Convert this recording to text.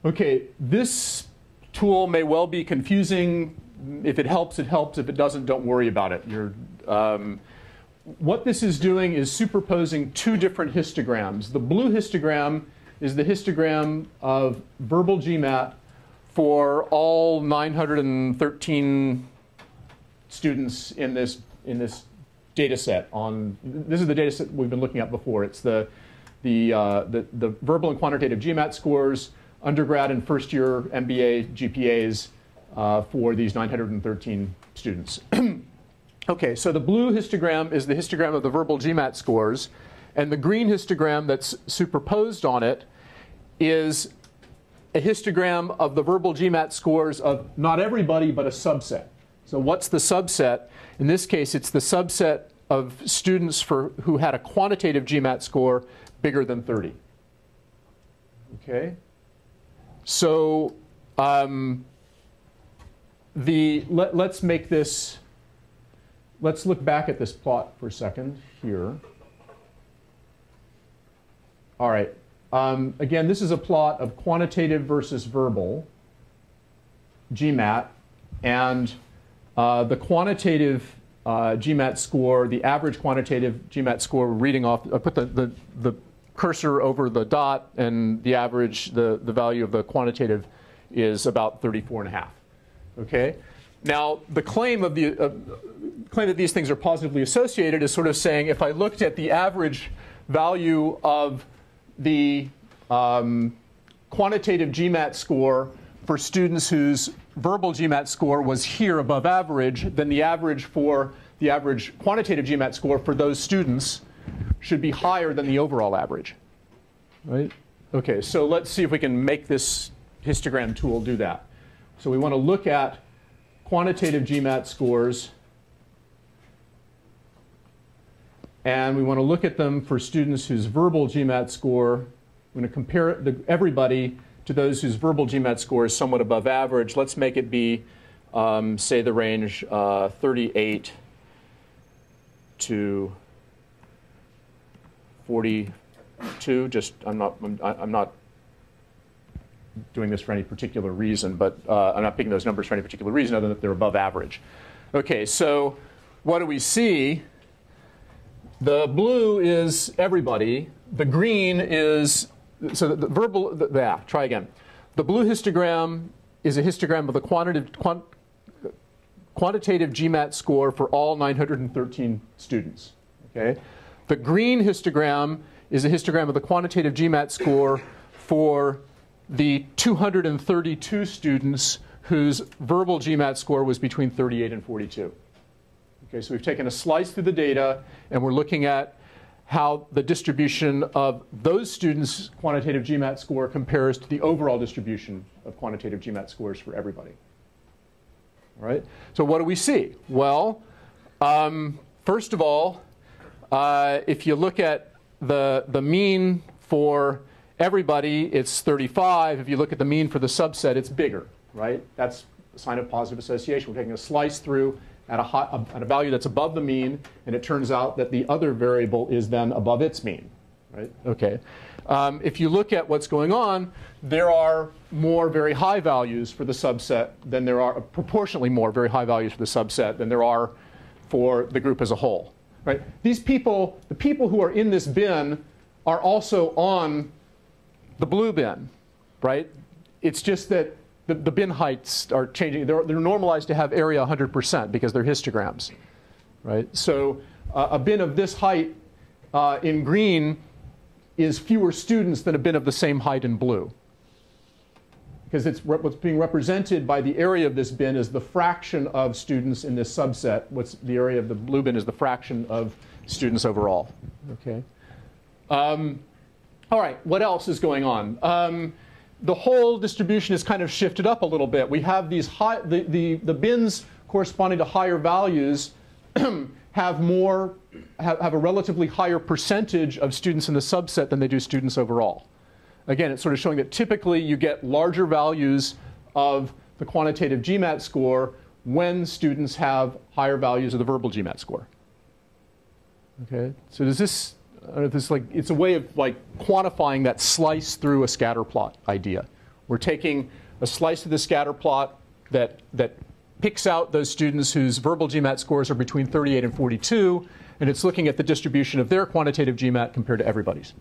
Okay, this tool may well be confusing. If it helps, it helps. If it doesn't, don't worry about it. What this is doing is superposing two different histograms. The blue histogram is the histogram of verbal GMAT for all 913 students in this data set. This is the data set we've been looking at before. It's the verbal and quantitative GMAT scores, undergrad and first year MBA GPAs for these 913 students. Okay, so the blue histogram is the histogram of the verbal GMAT scores, and the green histogram that's superposed on it is a histogram of the verbal GMAT scores of not everybody, but a subset. So what's the subset? In this case, it's the subset of students who had a quantitative GMAT score bigger than 30. Okay? So let's make this, let's look back at this plot for a second here. All right. Again, this is a plot of quantitative versus verbal GMAT. And the quantitative GMAT score, the average quantitative GMAT score reading off, I put the cursor over the dot, and the average, the value of the quantitative is about 34.5. Okay? Now, the claim of claim that these things are positively associated is sort of saying if I looked at the average value of the quantitative GMAT score for students whose verbal GMAT score was here above average, then the average for the average quantitative GMAT score for those students should be higher than the overall average. Right? Okay, so let's see if we can make this histogram tool do that. So we want to look at quantitative GMAT scores, and we want to look at them for students whose verbal GMAT score. We're going to compare everybody to those whose verbal GMAT score is somewhat above average. Let's make it be, say, the range 38 to 42. Just I'm not doing this for any particular reason, but I'm not picking those numbers for any particular reason other than that they're above average. Okay, so what do we see? The blue is everybody. The green is, so the verbal, try again. The blue histogram is a histogram of the quantitative GMAT score for all 913 students. Okay? The green histogram is a histogram of the quantitative GMAT score for the 232 students whose verbal GMAT score was between 38 and 42. Okay, so we've taken a slice through the data, and we're looking at how the distribution of those students' quantitative GMAT score compares to the overall distribution of quantitative GMAT scores for everybody. All right? So what do we see? Well, first of all, if you look at the mean for everybody, it's 35. If you look at the mean for the subset, it's bigger, right? That's a sign of positive association. We're taking a slice through at a value that's above the mean, and it turns out that the other variable is then above its mean, right? Okay. If you look at what's going on, there are more very high values for the subset than there are, proportionally more very high values for the subset than there are for the group as a whole, right? These people, the people who are in this bin are also on the blue bin, right? It's just that the bin heights are changing. They're normalized to have area 100% because they're histograms, right? So a bin of this height in green is fewer students than a bin of the same height in blue. Because it's what's being represented by the area of this bin is the fraction of students in this subset. What's the area of the blue bin is the fraction of students overall. Okay. All right, what else is going on? The whole distribution is kind of shifted up a little bit. We have these the bins corresponding to higher values have a relatively higher percentage of students in the subset than they do students overall. Again, it's sort of showing that typically you get larger values of the quantitative GMAT score when students have higher values of the verbal GMAT score. Okay, so does this? It's a way of like quantifying that slice through a scatter plot idea. We're taking a slice of the scatter plot that picks out those students whose verbal GMAT scores are between 38 and 42, and it's looking at the distribution of their quantitative GMAT compared to everybody's.